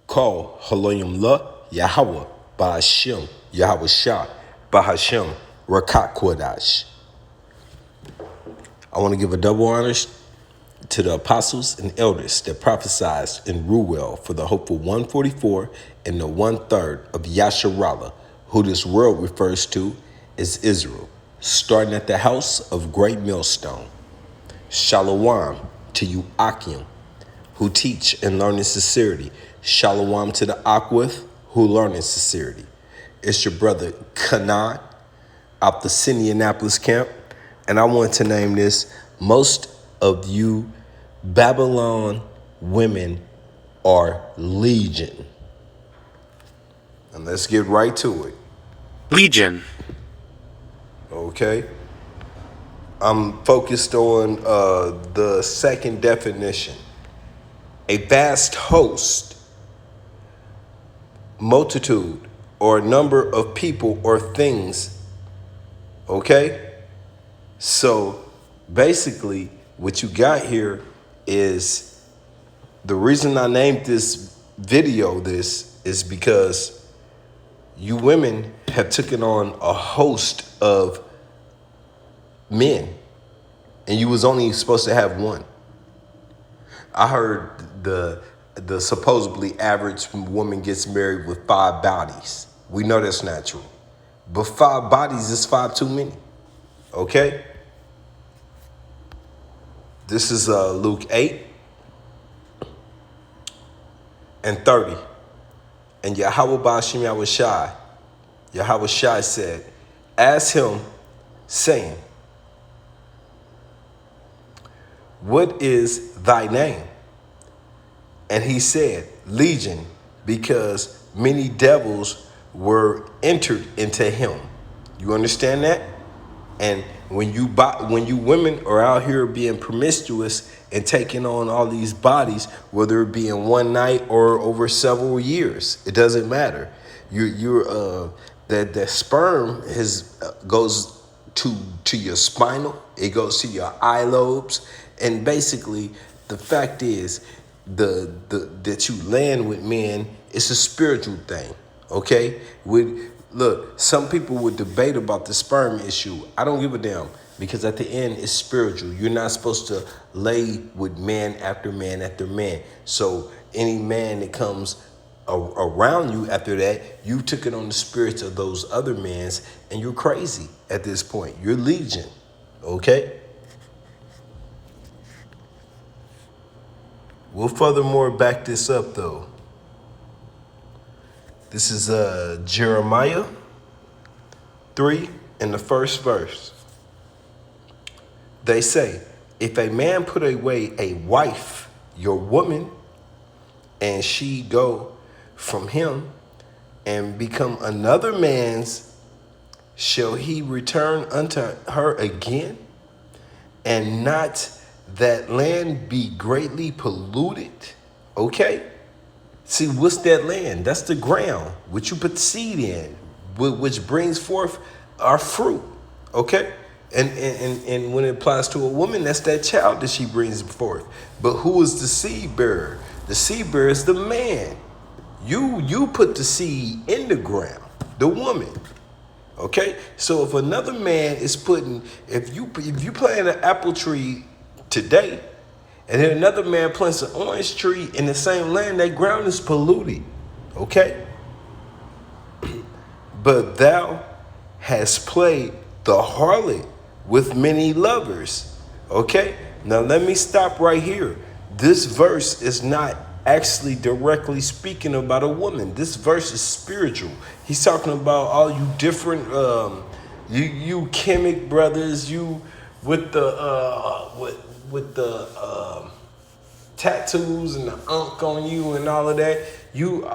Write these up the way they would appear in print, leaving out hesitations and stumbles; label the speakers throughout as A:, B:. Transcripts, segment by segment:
A: call Haloyim La Yahweh Bahashem Yahweh Shah Bahashem Rakat Kodash. I want to give a double honors to the apostles and elders that prophesied in Ruel for the hopeful 144 and the 1/3 of Yasharallah, who this world refers to as Israel, starting at the house of Great Millstone. Shalom to you Akim, who teach and learn in sincerity. Shalom to the Akwith, who learn in sincerity. It's your brother Kanan out the Indianapolis camp, and I want to name this: most of you Babylon women are legion. And let's get right to it.
B: Legion.
A: Okay. I'm focused on the second definition. A vast host, multitude, or a number of people or things. Okay? So basically, what you got here is the reason I named this video this is because you women have taken on a host of men, and you was only supposed to have one. I heard the supposedly average woman gets married with 5 bodies. We know that's not true, but 5 bodies is 5 too many. Okay. This is Luke 8 and 30. And Yahweh Ba'ashem Yahweh Shai said, ask him, saying, what is thy name? And he said, Legion, because many devils were entered into him. You understand that? And when you women are out here being promiscuous and taking on all these bodies, whether it be in one night or over several years, it doesn't matter. That sperm goes to your spinal, it goes to your eye lobes, and basically the fact is that you land with men, it's a spiritual thing. Okay, look, some people would debate about the sperm issue. I don't give a damn, because at the end it's spiritual. You're not supposed to lay with man after man after man. So any man that comes around you after that, you took it on the spirits of those other mans, and you're crazy at this point. You're legion. Okay. We'll furthermore back this up though. This is Jeremiah 3 in the first verse. They say, if a man put away a wife, your woman, and she go from him and become another man's, shall he return unto her again? And not that land be greatly polluted? Okay? See, what's that land? That's the ground which you put seed in, which brings forth our fruit. Okay? And when it applies to a woman, that's that child that she brings forth. But who is the seed bearer? The seed bearer is the man. You put the seed in the ground, the woman. Okay? So if another man is if you plant an apple tree today, and then another man plants an orange tree in the same land, that ground is polluted. Okay? But thou hast played the harlot with many lovers. Okay? Now let me stop right here. This verse is not actually directly speaking about a woman. This verse is spiritual. He's talking about all you different you chemic brothers, you with the tattoos and the unk on you and all of that, you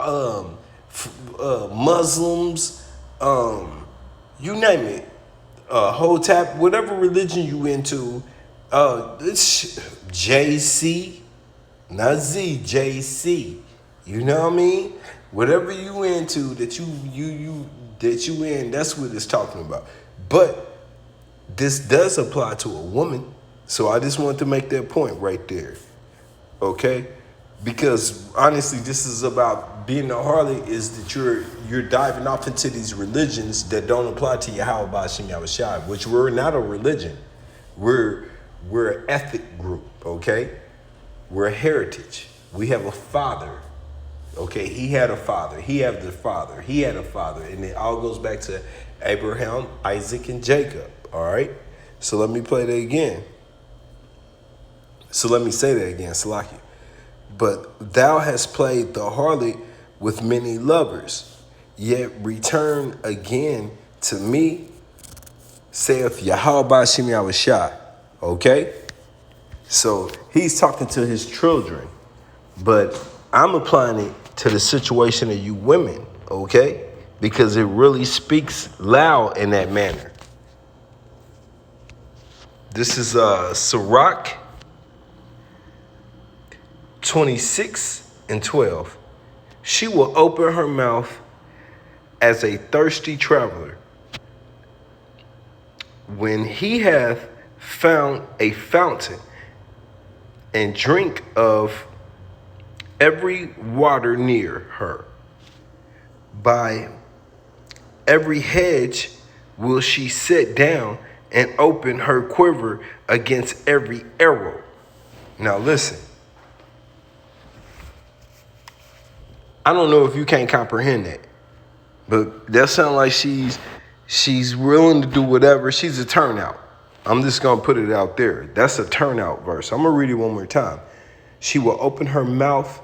A: Muslims, you name it, Hotep, whatever religion you into, it's JC, not Z, JC. You know what I mean? Whatever you into that you in, that's what it's talking about. But this does apply to a woman. So I just wanted to make that point right there. Okay? Because honestly, this is about being a harlot is that you're diving off into these religions that don't apply to Yahweh Ba'Shem Yahushua, which we're not a religion. We're an ethnic group, okay? We're a heritage. We have a father, okay? He had a father. He had the father. He had a father. And it all goes back to Abraham, Isaac, and Jacob, all right? So let me play that again. So let me say that again, Salaki. But thou hast played the harlot with many lovers, yet return again to me, saith Yahweh Ba'Shem Yahushua. Okay? So he's talking to his children, but I'm applying it to the situation of you women, okay? Because it really speaks loud in that manner. This is Sirach 26:12. She will open her mouth as a thirsty traveler. When he hath found a fountain, and drink of every water near her. By every hedge will she sit down and open her quiver against every arrow. Now listen. I don't know if you can't comprehend that, but that sounds like she's willing to do whatever. She's a turnout. I'm just going to put it out there. That's a turnout verse. I'm going to read it one more time. She will open her mouth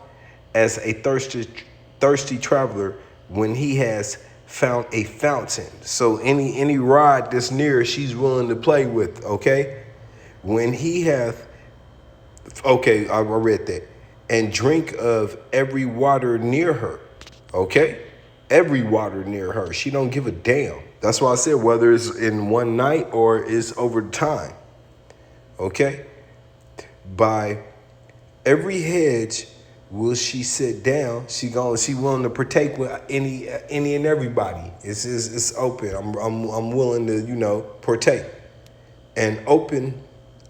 A: as a thirsty traveler when he has found a fountain. So any rod that's near, she's willing to play with, okay? When he hath, okay, I read that. And drink of every water near her, okay? Every water near her. She don't give a damn. That's why I said whether it's in one night or it's over time, okay? By every hedge will she sit down. She willing to partake with any and everybody. It's open. I'm willing to partake and open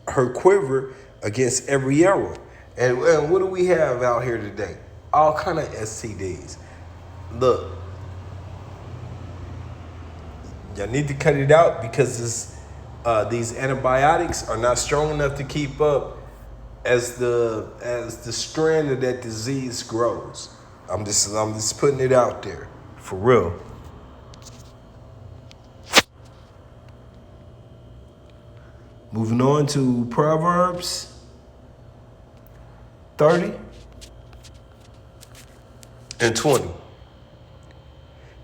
A: her quiver against every arrow. And what do we have out here today? All kind of STDs. Look, y'all need to cut it out because these antibiotics are not strong enough to keep up as the strand of that disease grows. I'm just putting it out there for real. Moving on to Proverbs 30:20.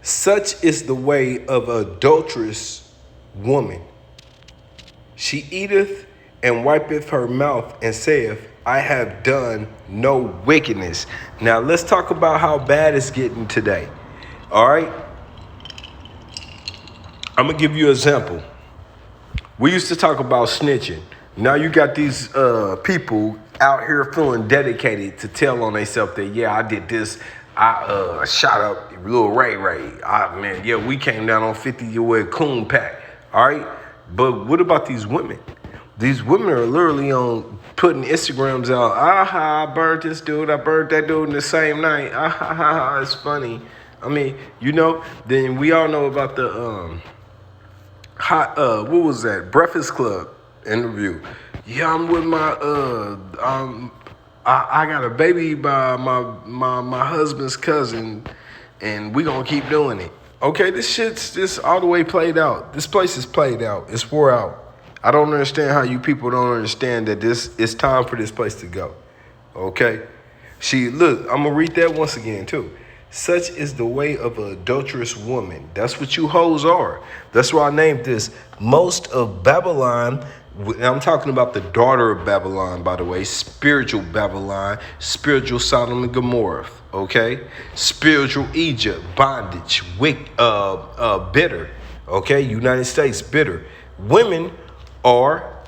A: Such is the way of adulterous woman. She eateth and wipeth her mouth and saith, I have done no wickedness. Now let's talk about how bad it's getting today. All right. I'm going to give you an example. We used to talk about snitching. Now you got these people out here feeling dedicated to tell on themselves that, yeah, I did this. I shot up Lil Ray. We came down on 50 with Coon Pack. All right. But what about these women? These women are literally on putting Instagrams out. I burned this dude. I burned that dude in the same night. It's funny. I mean, then we all know about the what was that? Breakfast Club interview. Yeah, I'm with my I got a baby by my husband's cousin, and we gonna keep doing it. Okay, this shit's just all the way played out. This place is played out. It's wore out. I don't understand how you people don't understand that it's time for this place to go. Okay? Look, I'm gonna read that once again too. Such is the way of an adulterous woman. That's what you hoes are. That's why I named this Most of Babylon. I'm talking about the daughter of Babylon, by the way, spiritual Babylon, spiritual Sodom and Gomorrah, okay? Spiritual Egypt, bondage, bitter, okay? United States, bitter. Women are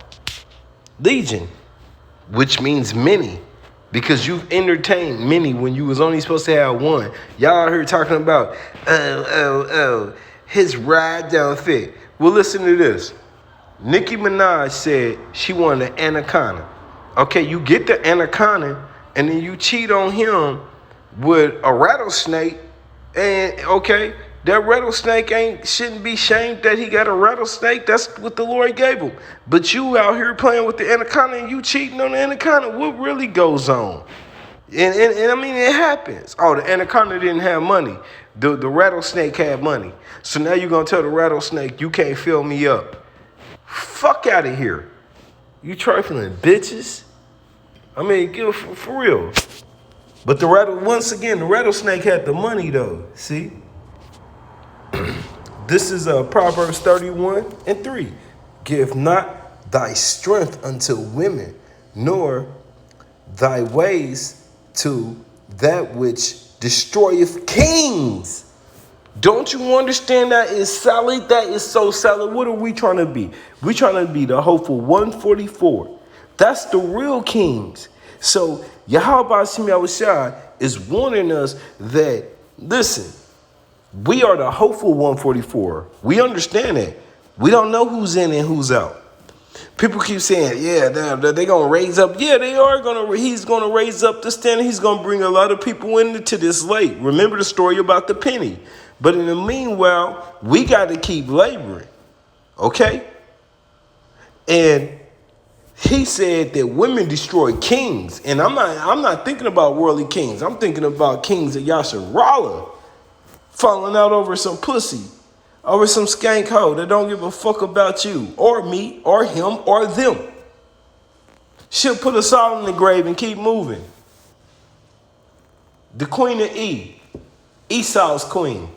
A: legion, which means many, because you've entertained many when you was only supposed to have one. Y'all out here talking about, his ride don't fit. Well, listen to this. Nicki Minaj said she wanted an anaconda. Okay, you get the anaconda and then you cheat on him with a rattlesnake, and okay, that rattlesnake shouldn't be shamed that he got a rattlesnake. That's what the Lord gave him. But you out here playing with the anaconda and you cheating on the anaconda. What really goes on? And I mean, it happens. Oh, the anaconda didn't have money. The rattlesnake had money. So now you're going to tell the rattlesnake, you can't fill me up. Fuck out of here. You trifling bitches. I mean, for real. But once again, the rattlesnake had the money though. See? This is Proverbs 31:3. Give not thy strength unto women, nor thy ways to that which destroyeth kings. Don't you understand that is solid? That is so solid. What are we trying to be? We trying to be the hopeful 144. That's the real kings. So Yahweh Shai is warning us that, listen, we are the hopeful 144. We understand that. We don't know who's in and who's out. People keep saying, yeah, they're going to raise up. Yeah, they are going to. He's going to raise up the standard. He's going to bring a lot of people into this lake. Remember the story about the penny. But in the meanwhile, we got to keep laboring. Okay? And he said that women destroy kings. And I'm not thinking about worldly kings. I'm thinking about kings of Yasharala falling out over some pussy, over some skank hoe that don't give a fuck about you or me or him or them. She'll put us all in the grave and keep moving. The queen of Esau's queen.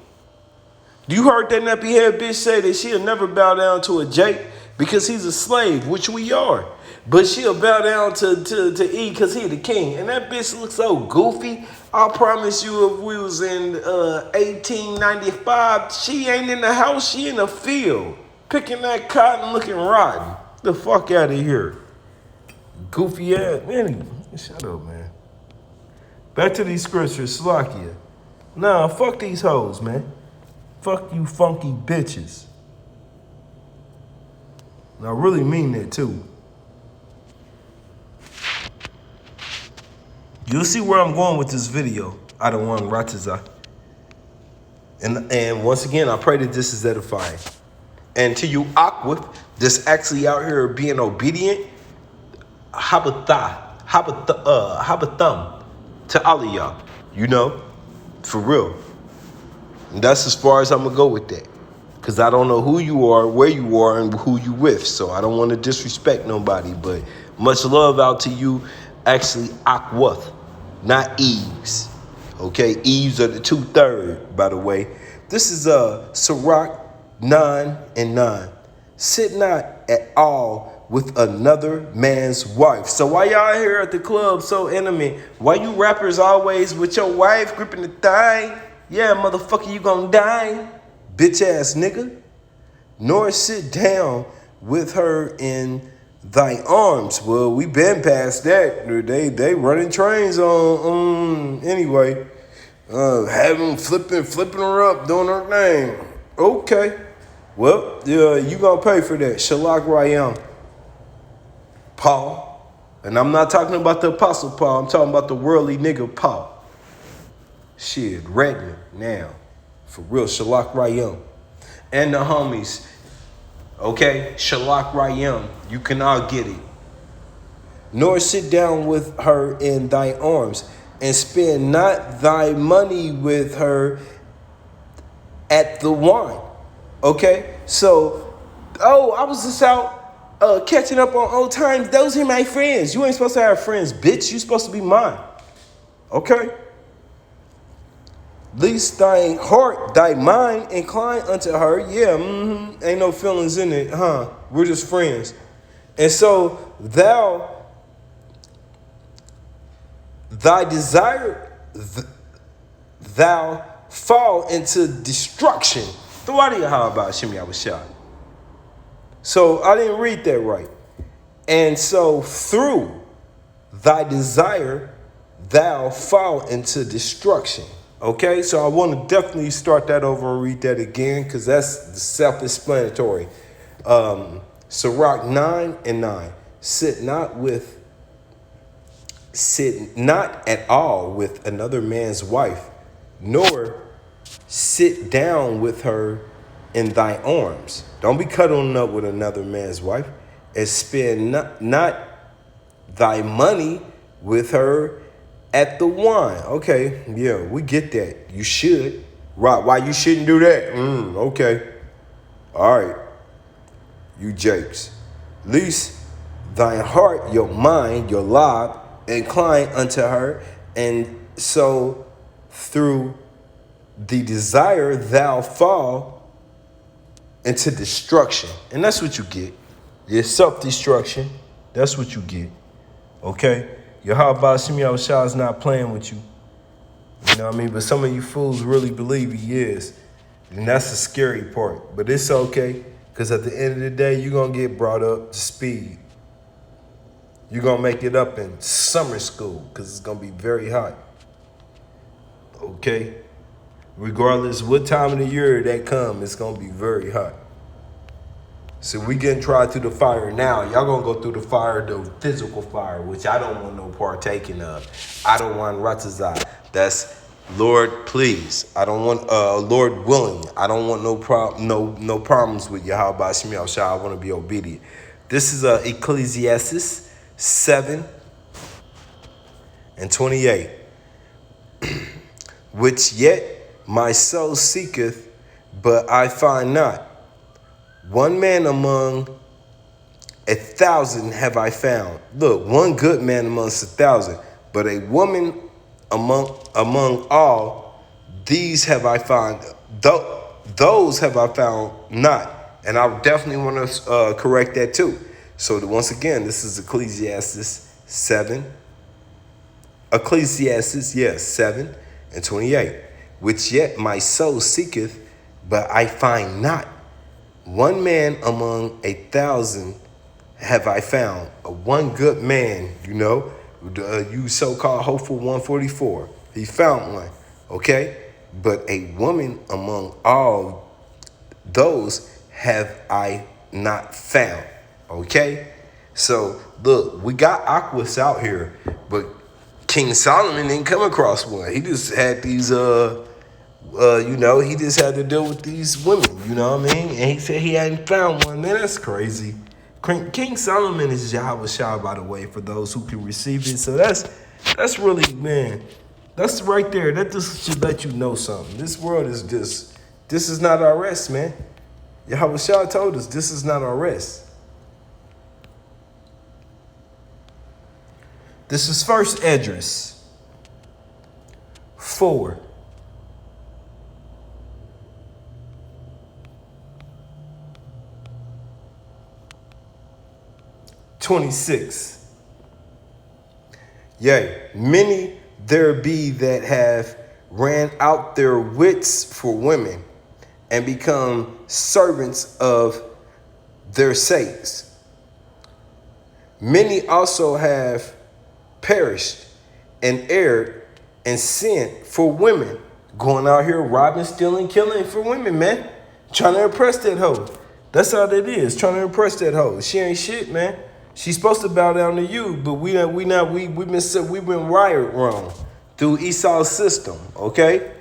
A: You heard that nappy head bitch say that she'll never bow down to a Jake because he's a slave, which we are. But she'll bow down to E because he's the king. And that bitch looks so goofy. I promise you, if we was in 1895, she ain't in the house, she in the field. Picking that cotton looking rotten. The fuck out of here. Goofy ass. Man, shut up, man. Back to these scriptures, Slakia. Nah, fuck these hoes, man. Fuck you funky bitches. And I really mean that too. You'll see where I'm going with this video. I don't want Rataza. And once again, I pray that this is edifying. And to you Aqua, that's actually out here being obedient, habathum to all of y'all. You know, for real. And that's as far as I'm gonna go with that. Because I don't know who you are, where you are, and who you with. So I don't want to disrespect nobody. But much love out to you, actually, Aquath, not Eves. Okay, Eves are the 2/3, by the way. This is Sirach 9:9. Sit not at all with another man's wife. So why y'all here at the club so intimate? Why you rappers always with your wife gripping the thigh? Yeah, motherfucker, you gonna die, bitch ass nigga. Nor sit down with her in thy arms. Well, we been past that. They running trains on anyway. Having flipping her up, doing her thing. Okay. Well, yeah, you gonna pay for that. Shalak Rayam. Paul. And I'm not talking about the Apostle Paul. I'm talking about the worldly nigga Paul. Shit, Redmond now. For real, Shalak Rayam. And the homies. Okay, Shalak Rayam. You can all get it. Nor sit down with her in thy arms, and spend not thy money with her at the wine. Okay? So, I was just out catching up on old times. Those are my friends. You ain't supposed to have friends, bitch. You supposed to be mine. Okay? Least thy heart, thy mind incline unto her. Yeah, ain't no feelings in it, huh? We're just friends. And so thy desire, thou fall into destruction. How about Shimmy? I was shot. So I didn't read that right. And so through thy desire, thou fall into destruction. Okay, so I want to definitely start that over and read that again because that's self-explanatory. Sirach 9:9. Sit not with sit not at all with another man's wife, nor sit down with her in thy arms. Don't be cuddling up with another man's wife, and spend not thy money with her at the wine. Okay, yeah, we get that. You should. Right, why you shouldn't do that? Okay. All right, you jakes. Least thine heart, your mind, your lob, incline unto her, and so through the desire thou fall into destruction. And that's what you get. Your self-destruction. That's what you get. Okay? Yahweh Shem Yahushua is not playing with you. You know what I mean? But some of you fools really believe he is. And that's the scary part. But it's okay. Because at the end of the day, you're going to get brought up to speed. You're going to make it up in summer school. Because it's going to be very hot. Okay? Regardless what time of the year that comes, it's going to be very hot. So we getting tried through the fire now. Y'all going to go through the fire, the physical fire, which I don't want no partaking of. I don't want ratazah. That's Lord, please. I don't want Lord willing. I don't want no problems with Yahweh Shem Yahushua. I want to be obedient. This is Ecclesiastes 7:28. Which yet my soul seeketh, but I find not. One man among 1,000 have I found. Look, one good man amongst 1,000, but a woman among all these have I found. Those have I found not. And I definitely want to correct that too. So once again, this is Ecclesiastes 7:28. Which yet my soul seeketh, but I find not. One man among 1,000 have I found. One good man, you so-called hopeful 144. He found one, okay? But a woman among all those have I not found, okay? So, look, we got Aquas out here, but King Solomon didn't come across one. He just had these, he just had to deal with these women, you know what I mean? And he said he hadn't found one. Man, that's crazy. King Solomon is Yahweh Shah, by the way, for those who can receive it. So that's really, man, that's right there. That just should let you know something. This world is this is not our rest, man. Yahweh Shah told us this is not our rest. This is First Esdras 4. (26). Yea, many there be that have ran out their wits for women and become servants of their sakes. Many also have perished and erred and sinned for women, going out here robbing, stealing, killing for women, man, trying to impress that hoe. That's how that is, trying to impress that hoe. She ain't shit, man. She's supposed to bow down to you, but we've been wired wrong through Esau's system. Okay,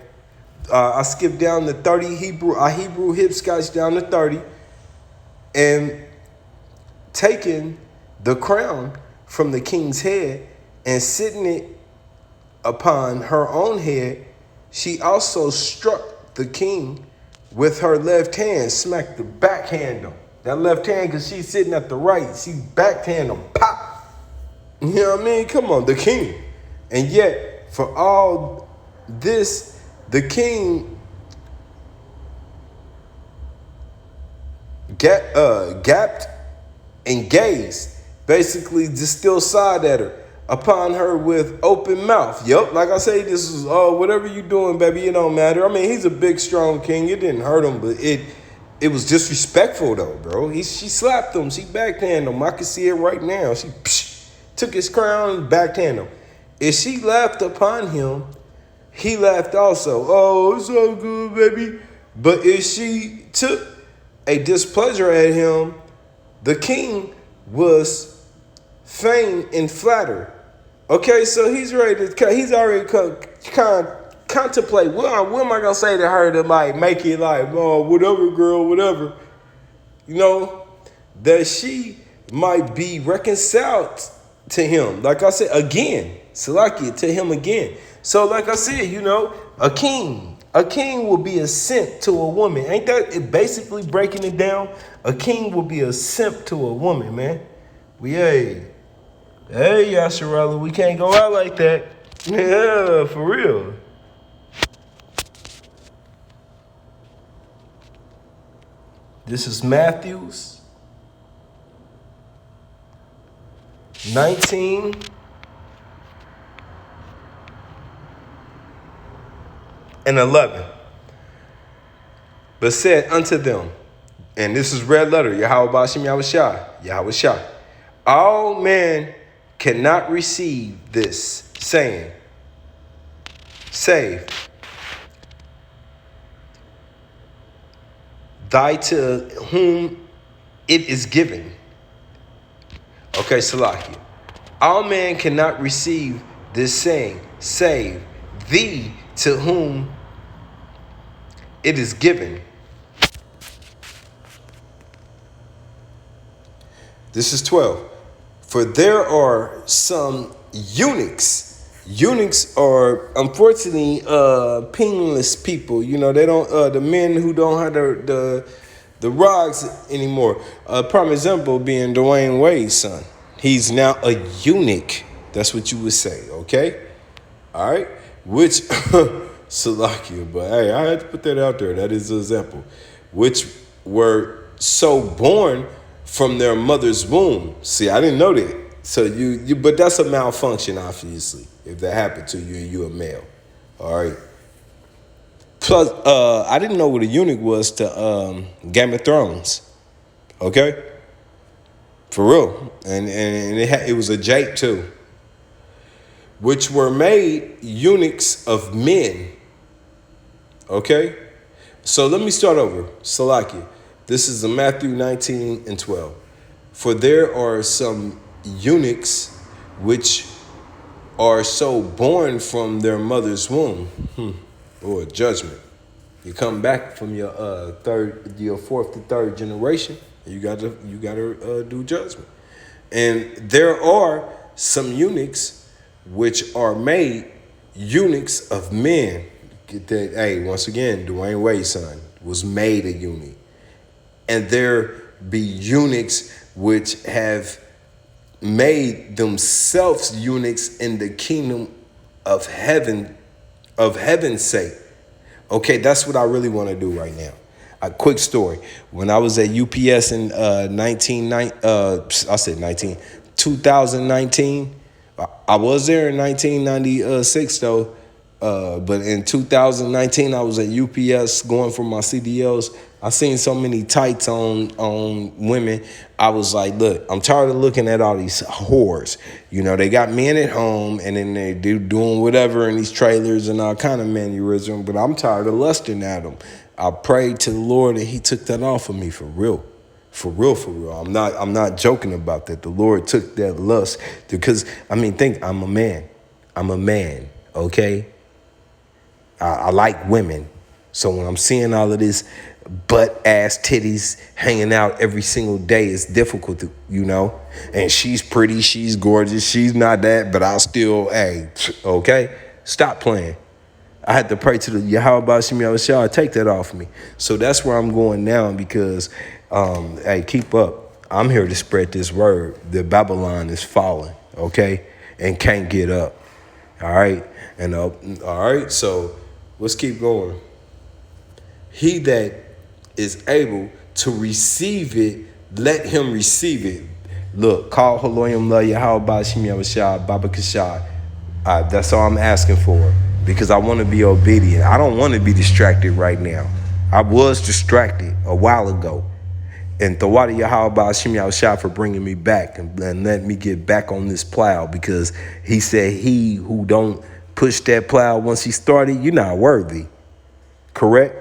A: I skipped down to 30 Hebrew hipscotch down to 30, and taking the crown from the king's head and sitting it upon her own head, she also struck the king with her left hand, smacked the backhand him. That left hand, because she's sitting at the right, she backhand him, pop. You know what I mean? Come on, the king. And yet, for all this, the king gapped and gazed, basically just still side at her, upon her with open mouth. Yup, like I say, this is whatever you doing, baby, it don't matter. I mean, he's a big, strong king. It didn't hurt him, but it was disrespectful though, bro. She slapped him. She backhanded him. I can see it right now. She took his crown and backhanded him. If she laughed upon him, he laughed also. Oh, it's so good, baby. But if she took a displeasure at him, the king was fain and flattered Okay, so he's ready to. He's already kind of contemplate. What am I gonna say to her to like make it like, oh, whatever, girl, whatever. You know, that she might be reconciled to him. Like I said again, Salakia to him again. So, like I said, you know, a king will be a simp to a woman. Ain't that it basically breaking it down? A king will be a simp to a woman, man. Hey, Yasharella, we can't go out like that. Yeah, for real. This is Matthews 19 and 11. But said unto them, and this is red letter, Yahweh Bashim Yahweh Shah. All men cannot receive this, saying, save thy to whom it is given. Okay, Salakia. All men cannot receive this saying, save thee to whom it is given. This is 12. For there are some eunuchs. Eunuchs are unfortunately penis people. You know, they don't the men who don't have the rods anymore. Prime example being Dwayne Wade's son. He's now a eunuch. That's what you would say, okay? All right? Which Salakia, but hey, I had to put that out there. That is an example. Which were so born from their mother's womb. See, I didn't know that. So you but that's a malfunction, obviously, if that happened to you and you're a male. All right. Plus, I didn't know what a eunuch was to Game of Thrones. Okay? For real. And it was a jape too. Which were made eunuchs of men. Okay? So let me start over. Salakia. This is in Matthew 19 and 12. For there are some eunuchs which are so born from their mother's womb. Or judgment. You come back from your fourth to third generation, you gotta do judgment. And there are some eunuchs which are made eunuchs of men. Get that? Hey, once again, Dwayne Wade's son was made a eunuch. And there be eunuchs which have made themselves eunuchs in the kingdom of heaven, of heaven's sake. Okay, that's what I really want to do right now. A quick story. When I was at UPS in 2019, I was there in 1996 though. But in 2019, I was at UPS going for my CDLs. I seen so many tights on women. I was like, look, I'm tired of looking at all these whores. You know, they got men at home and then they doing whatever in these trailers and all kind of mannerism. But I'm tired of lusting at them. I prayed to the Lord and he took that off of me for real. For real. I'm not joking about that. The Lord took that lust because, think I'm a man. Okay? I like women. So when I'm seeing all of this butt ass titties hanging out every single day, it's difficult to, you know. And she's pretty, she's gorgeous, she's not that, but I'll still, hey, okay? Stop playing. I had to pray to the Yahweh Bashim Yahweh, take that off me. So that's where I'm going now because, hey, keep up. I'm here to spread this word that Babylon is falling, okay? And can't get up, all right? And, all right, so let's keep going. He that is able to receive it, let him receive it. Look, call Haloyim La Yahweh Bashim Yahweh Baba Kashai. That's all I'm asking for because I want to be obedient. I don't want to be distracted right now. I was distracted a while ago. And Thawadi Yahweh Bashim Yahweh for bringing me back and letting me get back on this plow because he said he who don't push that plow once he started, you're not worthy. Correct?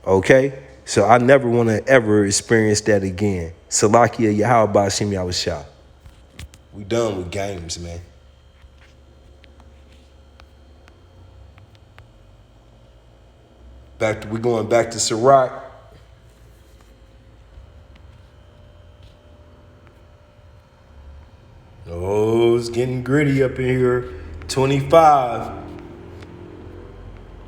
A: Okay? So I never want to ever experience that again. Salakia Yahweh Bashim Yahweh. We done with games, man. We're going back to Sirach. Oh, it's getting gritty up in here. 25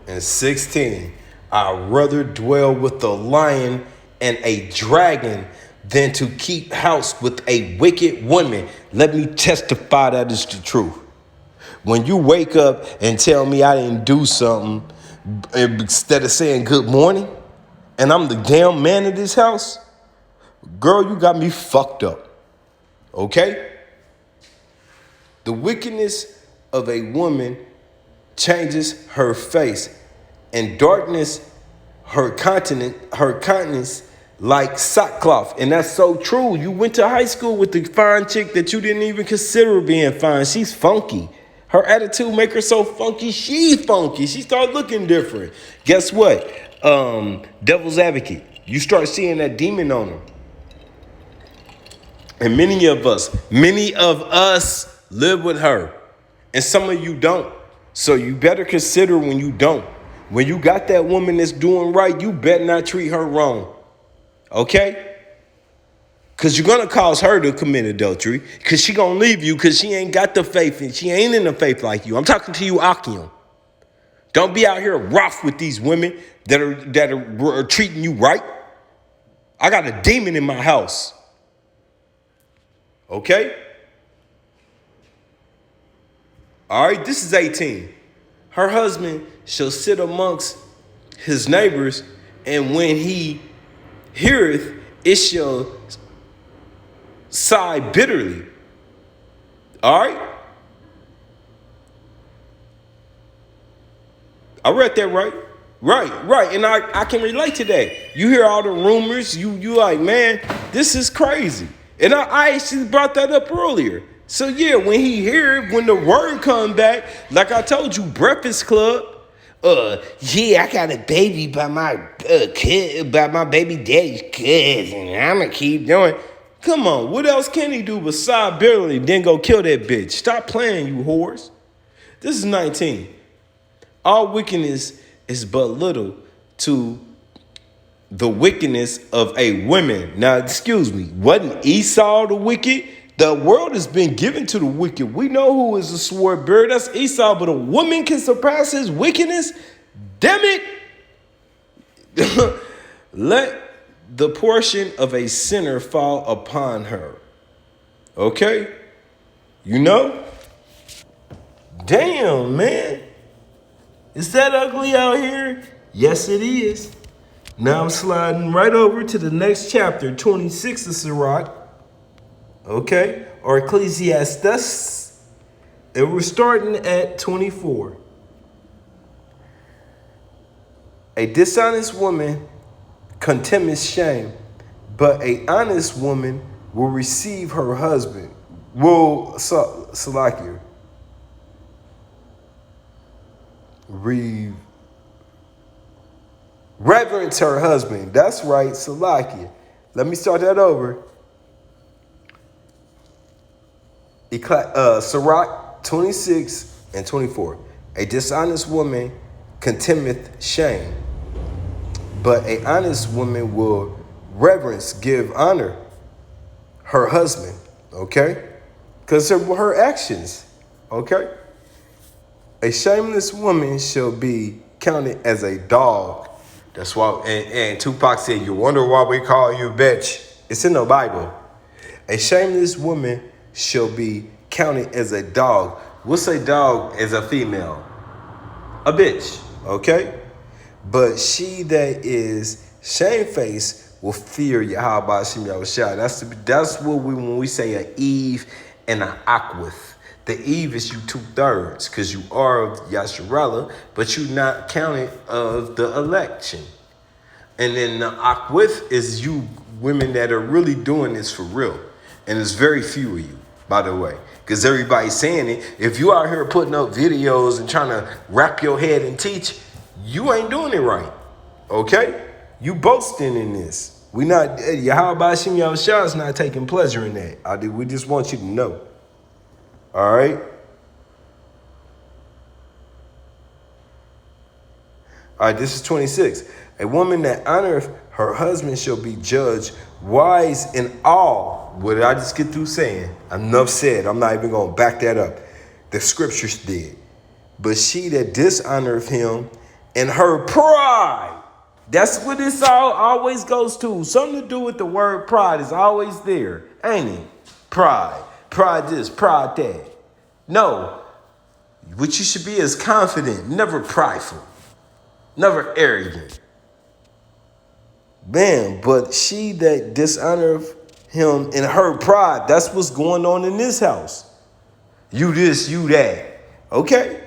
A: and 16. I'd rather dwell with a lion and a dragon than to keep house with a wicked woman. Let me testify that is the truth. When you wake up and tell me I didn't do something, instead of saying good morning, and I'm the damn man of this house, girl, you got me fucked up. Okay? The wickedness of a woman changes her face, and darkness her countenance like sackcloth. And that's so true. You went to high school with the fine chick that you didn't even consider being fine. She's funky. Her attitude make her so funky. She's funky. She started looking different. Guess what? Devil's advocate. You start seeing that demon on her. And many of us live with her. And some of you don't. So you better consider when you don't. When you got that woman that's doing right, you better not treat her wrong. Okay? Because you're going to cause her to commit adultery. Because she going to leave you because she ain't got the faith. And she ain't in the faith like you. I'm talking to you, Akim. Don't be out here rough with these women that are treating you right. I got a demon in my house. Okay? All right, this is 18. Her husband shall sit amongst his neighbors, and when he heareth, it shall sigh bitterly. All right? I read that right. Right. And I can relate to that. You hear all the rumors. You like, man, this is crazy. And I actually brought that up earlier. So yeah, when the word come back, like I told you, Breakfast Club, yeah, I got a baby by my baby daddy's cousin. I'ma keep doing. Come on, what else can he do besides barely then go kill that bitch? Stop playing, you whores. This is 19. All wickedness is but little to the wickedness of a woman. Now, excuse me, wasn't Esau the wicked? The world has been given to the wicked. We know who is the sword bearer. That's Esau, but a woman can surpass his wickedness? Damn it. Let the portion of a sinner fall upon her. Okay? You know? Damn, man. Is that ugly out here? Yes, it is. Now I'm sliding right over to the next chapter, 26 of Sirach. Okay? Or Ecclesiastes. And we're starting at 24. A dishonest woman contemneth shame, but a honest woman will receive her husband. Salakia. Reverence her husband. That's right, Salakia. Let me start that over. Sirach 26 and 24. A dishonest woman contemneth shame, but a honest woman will give honor her husband. Okay? Because her actions. Okay? A shameless woman shall be counted as a dog. That's why, and Tupac said, you wonder why we call you bitch. It's in the Bible. A shameless woman shall be counted as a dog. What's a dog as a female? A bitch, okay? But she that is shamefaced will fear Yahweh Hashem Yahushua. That's what when we say an Eve and an Aquith. The Eve is you 2/3 because you are of Yasharallah, but you're not counted of the election. And then the Aquith is you women that are really doing this for real. And there's very few of you, by the way, because everybody's saying it. If you out here putting up videos and trying to wrap your head and teach, you ain't doing it right. Okay? You boasting in this. We not, Yahweh Hashem Yahushua is not taking pleasure in that. We just want you to know. All right? All right, this is 26. A woman that honoreth her husband shall be judged wise in all. What did I just get through saying? Enough said. I'm not even going to back that up. The scriptures did. But she that dishonoreth him in her pride. That's what this all always goes to. Something to do with the word pride is always there, ain't it? Pride. Pride this, pride that. No. What you should be is confident, never prideful, never arrogant. Man, but she that dishonoreth him in her pride, that's what's going on in this house. You this, you that. Okay.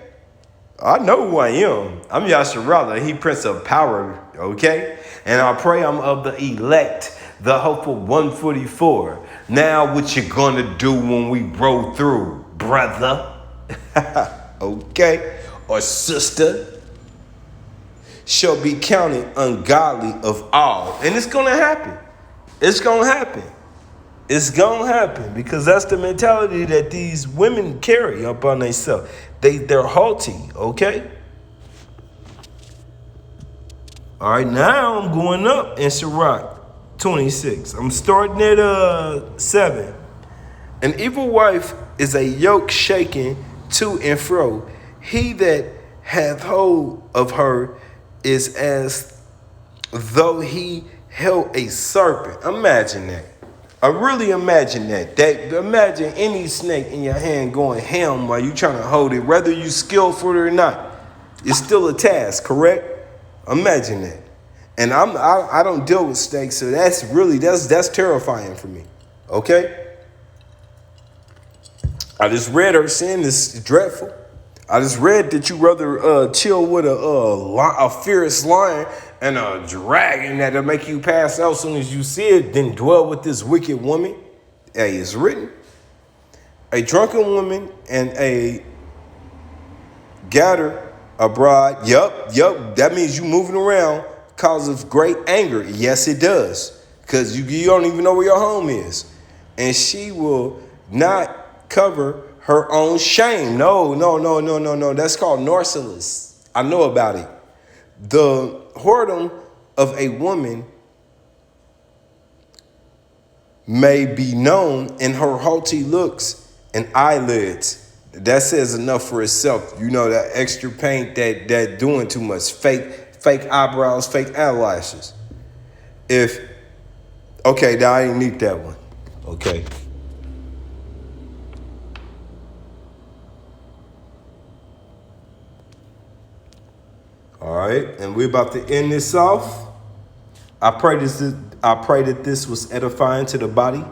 A: I know who I am. I'm Yasharallah. He Prince of Power, okay? And I pray I'm of the elect, the hopeful 144. Now what you gonna do when we roll through, brother? Okay? Or sister? Shall be counted ungodly of all. And it's gonna happen. It's gonna happen. It's gonna happen because that's the mentality that these women carry up on themselves. They're haughty, okay? All right, now I'm going up in Sirach 26. I'm starting at 7. An evil wife is a yoke shaken to and fro. He that hath hold of her is as though he held a serpent. Imagine that. I really imagine that. Imagine any snake in your hand going ham while you trying to hold it, whether you skillful or not. It's still a task, correct? Imagine that. And I don't deal with snakes, so that's terrifying for me. Okay? I just read her saying this is dreadful. I just read that you rather chill with a fierce lion and a dragon that'll make you pass out as soon as you see it than dwell with this wicked woman. Hey, it's written. A drunken woman and a gatherer abroad. Yup. That means you moving around causes great anger. Yes, it does. Because you don't even know where your home is. And she will not cover her own shame. No. That's called narcissism. I know about it. The whoredom of a woman may be known in her haughty looks and eyelids. That says enough for itself. You know, that extra paint that doing too much. Fake eyebrows, fake eyelashes. Okay, now I didn't need that one. Okay. All right, and we're about to end this off. I pray that this was edifying to the body.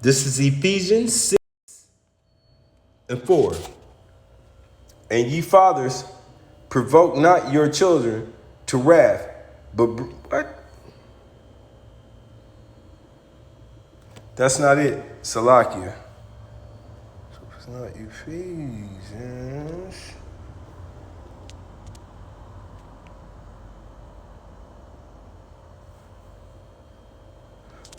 A: This is Ephesians 6 and 4. And ye fathers, provoke not your children to wrath, but what? That's not it. Salakia. So it's not Ephesians.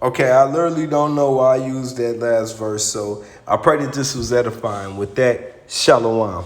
A: Okay, I literally don't know why I used that last verse, so I pray that this was edifying. With that, shalom.